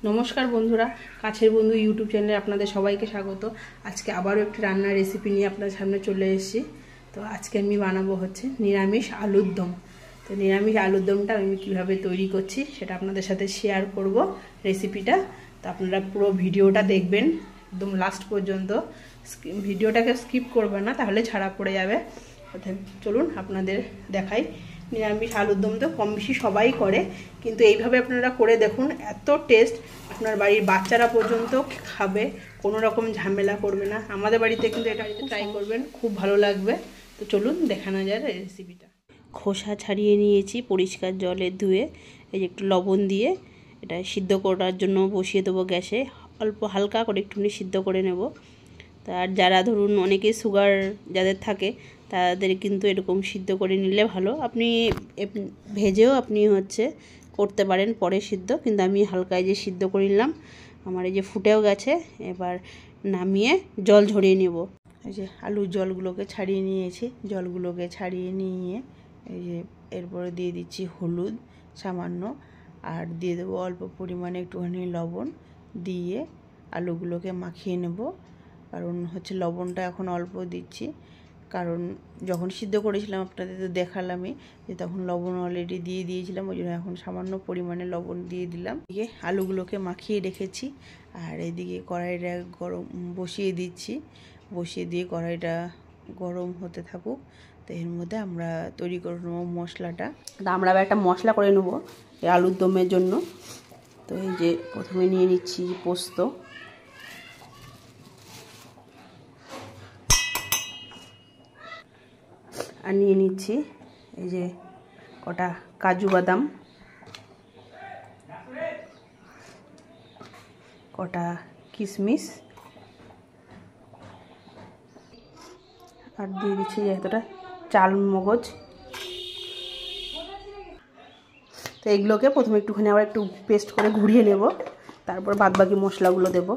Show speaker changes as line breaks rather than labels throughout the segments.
নমস্কার বন্ধুরা, কাছের বন্ধু ইউটিউব চ্যানেলে আপনাদের সবাইকে স্বাগত। আজকে আবারও একটি রান্নার রেসিপি নিয়ে আপনাদের সামনে চলে এসেছি। তো আজকে আমি বানাবো হচ্ছে নিরামিষ আলুর দম। তো নিরামিষ আলুর দমটা আমি কীভাবে তৈরি করছি সেটা আপনাদের সাথে শেয়ার করব রেসিপিটা। তো আপনারা পুরো ভিডিওটা দেখবেন একদম লাস্ট পর্যন্ত, ভিডিওটাকে স্কিপ করবেন না, তাহলে ছাড়া পড়ে যাবে। চলুন আপনাদের দেখাই। নিরামিষ আলুর দম তো কম বেশি সবাই করে, কিন্তু এইভাবে আপনারা করে দেখুন, এত টেস্ট, আপনার বাড়ির বাচ্চারা পর্যন্ত খাবে, কোনো রকম ঝামেলা করবে না। আমাদের বাড়িতে কিন্তু এটা ট্রাই করবেন, খুব ভালো লাগবে। তো চলুন দেখানো যায় রেসিপিটা। খোসা ছাড়িয়ে নিয়েছি পরিষ্কার জলে ধুয়ে, এই যে একটু লবণ দিয়ে এটা সিদ্ধ করার জন্য বসিয়ে দেবো গ্যাসে। অল্প হালকা করে একটুখানি সিদ্ধ করে নেব। তার যারা ধরুন অনেকে সুগার যাদের থাকে তাদের কিন্তু এরকম সিদ্ধ করে নিলে ভালো। আপনি ভেজেও আপনি করতে পারেন পরে সিদ্ধ, কিন্তু আমি হালকায় যে সিদ্ধ করে নিলাম, আমার এই যে ফুটেও গেছে। এবার নামিয়ে জল ঝরিয়ে নেব। এই যে আলুর জলগুলোকে ছাড়িয়ে নিয়েছি, জলগুলোকে ছাড়িয়ে নিয়ে এই যে এরপরে দিয়ে দিচ্ছি হলুদ সামান্য, আর দিয়ে দেবো অল্প পরিমাণে একটুখানি লবণ, দিয়ে আলুগুলোকে মাখিয়ে নেব। কারণ লবণটা এখন অল্প দিচ্ছি, কারণ যখন সিদ্ধ করেছিলাম আপনাদের তো দেখালামই যে তখন লবণ অলরেডি দিয়ে দিয়েছিলাম, ওই জন্য এখন সামান্য পরিমাণে লবণ দিয়ে দিলাম। এদিকে আলুগুলোকে মাখিয়ে রেখেছি, আর এদিকে কড়াইটা গরম বসিয়ে দিচ্ছি। বসিয়ে দিয়ে কড়াইটা গরম হতে থাকুক। তো এর মধ্যে আমরা তৈরি করে নেবো মশলাটা। তো আমরা আবার একটা মশলা করে নেবো এই আলুর দমের জন্য। তো এই যে প্রথমে নিয়ে নিচ্ছি পোস্ত, আর নিয়ে নিচ্ছি এই যে কটা কাজু বাদাম, কটা কিশমিশ, আর দিয়ে দিচ্ছি এতটা চাল মগজ। তো এগুলোকে প্রথমে একটুখানি আবার একটু পেস্ট করে ঘুরিয়ে নেব, তারপর বাদবাকি মশলাগুলো দেব।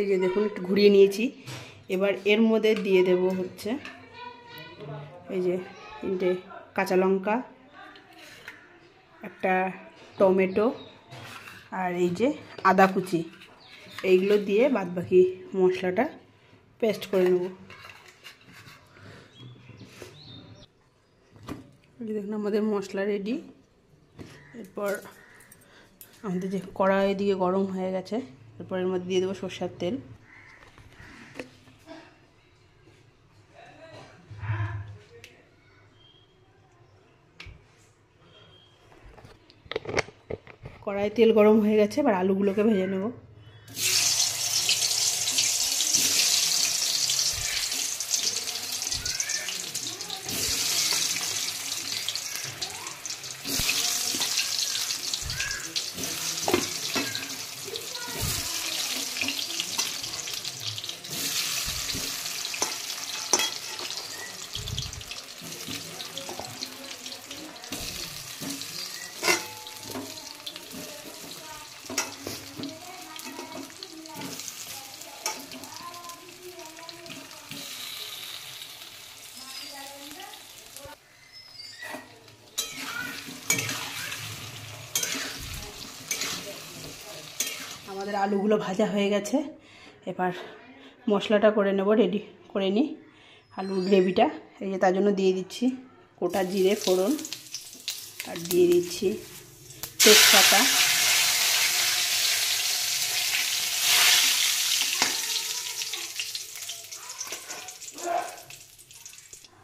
এই যে দেখুন একটু ঘুরিয়ে নিয়েছি। এবার এর মধ্যে দিয়ে দেব এই যে 3টে কাঁচা লঙ্কা, একটা টমেটো, আর এই যে আদা কুচি, এইগুলো দিয়ে বাদবাকি মশলাটা পেস্ট করে নেব। দেখুন আমাদের মশলা রেডি। এরপর আমাদের যে কড়াই দিয়ে গরম হয়ে গেছে, এরপর এর মধ্যে দিয়ে দেবো সরষের তেল। কড়াই তেল গরম হয়ে গেছে, এবার আলুগুলোকে ভেজে নেব। আমাদের আলুগুলো ভাজা হয়ে গেছে, এবার মশলাটা করে নেব, রেডি করে নিই আলুর গ্রেভিটা। এই যে তার জন্য দিয়ে দিচ্ছি গোটা জিরে ফোড়ন, আর দিয়ে দিচ্ছি তেজপাতা,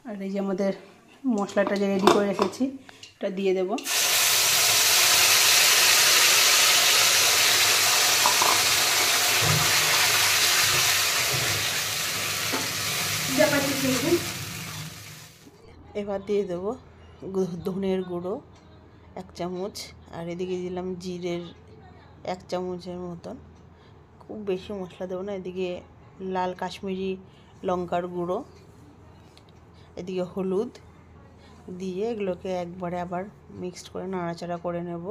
আর এই যে আমাদের মশলাটা যে রেডি করে রেখেছি এটা দিয়ে দেব। এবার দিয়ে দেবো ধনের গুঁড়ো 1 চামচ, আর এদিকে দিলাম জিরের 1 চামচের মতন। খুব বেশি মশলা দেবো না। এদিকে লাল কাশ্মীরি লঙ্কার গুঁড়ো, এদিকে হলুদ দিয়ে এগুলোকে একবারে আবার মিক্সড করে নাড়াচাড়া করে নেব।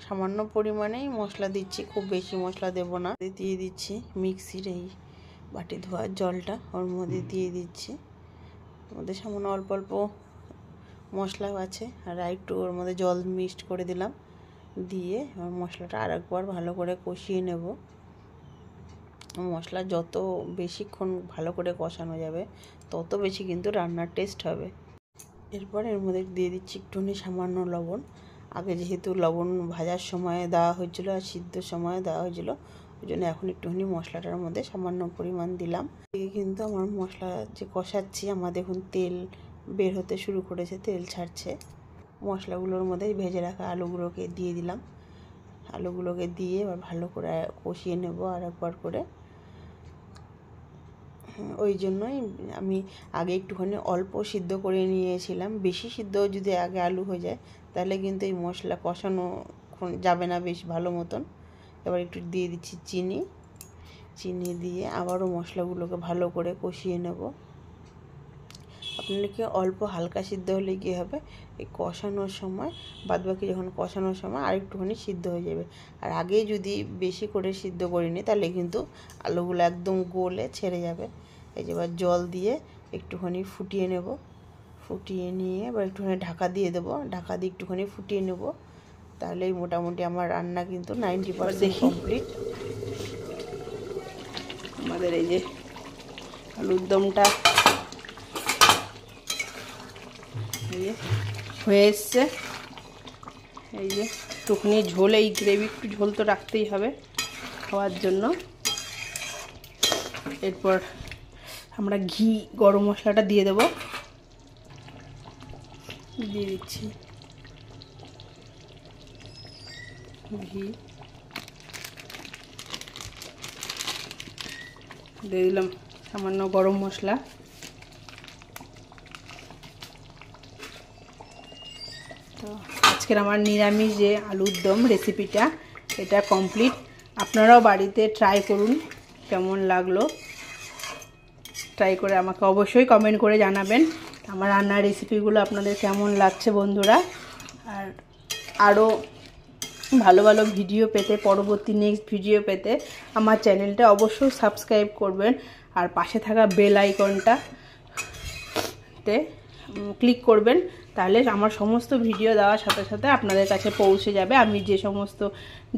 সামান্য পরিমাণেই মশলা দিচ্ছি, খুব বেশি মশলা দেব না। দিয়ে দিচ্ছি মিক্সির এই বাটি ধোয়ার জলটা, ওর মধ্যে দিয়ে দিচ্ছি,
মধ্যে সামান্য অল্প অল্প মশলাও আছে, আর একটু ওর মধ্যে জল মিক্সড করে দিলাম, দিয়ে এবার মশলাটা আরেকবার ভালো করে কষিয়ে নেব। মশলা যত বেশিক্ষণ ভালো করে কষানো যাবে তত বেশি কিন্তু রান্নার টেস্ট হবে। এরপর এর মধ্যে দিয়ে দিচ্ছি একটুখানি সামান্য লবণ। আগে যেহেতু লবণ ভাজার সময় দেওয়া হয়েছিল আর সিদ্ধর সময় দেওয়া হয়েছিল, ওই জন্য এখন একটুখানি মশলাটার মধ্যে সামান্য পরিমাণ দিলাম। এদিকে কিন্তু আমার মশলা যে কষাচ্ছি, আমার দেখুন তেল বের হতে শুরু করেছে, তেল ছাড়ছে। মশলাগুলোর মধ্যে ভেজে রাখা আলুগুলোকে দিয়ে দিলাম। আলুগুলোকে দিয়ে এবার ভালো করে কষিয়ে নেব আর একবার করে। ওই জন্যই আমি আগে একটুখানি অল্প সিদ্ধ করে নিয়েছিলাম। বেশি সিদ্ধ যদি আগে আলু হয়ে যায় তাহলে কিন্তু এই মশলা কষানো যাবে না বেশ ভালো মতন। এবার একটু দিয়ে দিচ্ছি চিনি। চিনি দিয়ে আবারও মশলাগুলোকে ভালো করে কষিয়ে নেব। আপনাদেরকে অল্প হালকা সিদ্ধ হলে কী হবে, এই কষানোর সময় বাদবাকি যখন কষানোর সময় আরেকটুখানি সিদ্ধ হয়ে যাবে। আর আগে যদি বেশি করে সিদ্ধ করিনি তাহলে কিন্তু আলুগুলো একদম গলে ছেড়ে যাবে। এই যে এবার জল দিয়ে একটুখানি ফুটিয়ে নেব। ফুটিয়ে নিয়ে এবার একটুখানি ঢাকা দিয়ে দেবো। ঢাকা দিয়ে একটুখানি ফুটিয়ে নেব। তাহলেই মোটামুটি আমার রান্না কিন্তু 90% কমপ্লিট। আমাদের এই যে আলুর দমটা
হয়ে এসছে। এই যে একটুখানি ঝোল, এই গ্রেভি একটু ঝোল তো রাখতেই হবে খাওয়ার জন্য। এরপর আমরা ঘি গরম মশলাটা দিয়ে দেব, দিয়ে দিচ্ছি ঘি, দিয়ে দিলাম সামান্য গরম মশলা। তো আজকের আমার নিরামিষ যে আলুর দম রেসিপিটা এটা কমপ্লিট। আপনারাও বাড়িতে ট্রাই করুন, কেমন লাগলো ট্রাই করে আমাকে অবশ্যই কমেন্ট করে জানাবেন আমার রান্নার রেসিপিগুলো আপনাদের কেমন লাগছে বন্ধুরা। আর আরও ভালো ভালো ভিডিও পেতে, পরবর্তী নেক্সট ভিডিও পেতে আমার চ্যানেলটা অবশ্যই সাবস্ক্রাইব করবেন, আর পাশে থাকা বেল আইকনটাতে ক্লিক করবেন। তাহলে আমার সমস্ত ভিডিও দেওয়ার সাথে সাথে আপনাদের কাছে পৌঁছে যাবে। আমি যে সমস্ত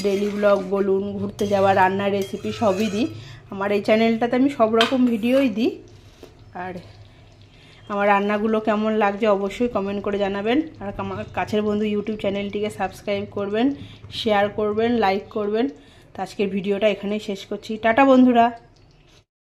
ডেইলি ব্লগ বলুন, ঘুরতে যাওয়া, রান্নার রেসিপি সবই দিই। আমার এই চ্যানেলটাতে আমি সব রকম ভিডিওই দিই। আর আমার রান্নাগুলো কেমন লাগছে অবশ্যই কমেন্ট করে জানাবেন। আর আমার কাছের বন্ধু ইউটিউব চ্যানেলটিকে সাবস্ক্রাইব করবেন, শেয়ার করবেন, লাইক করবেন। তো আজকের ভিডিওটা এখানেই শেষ করছি। টাটা বন্ধুরা।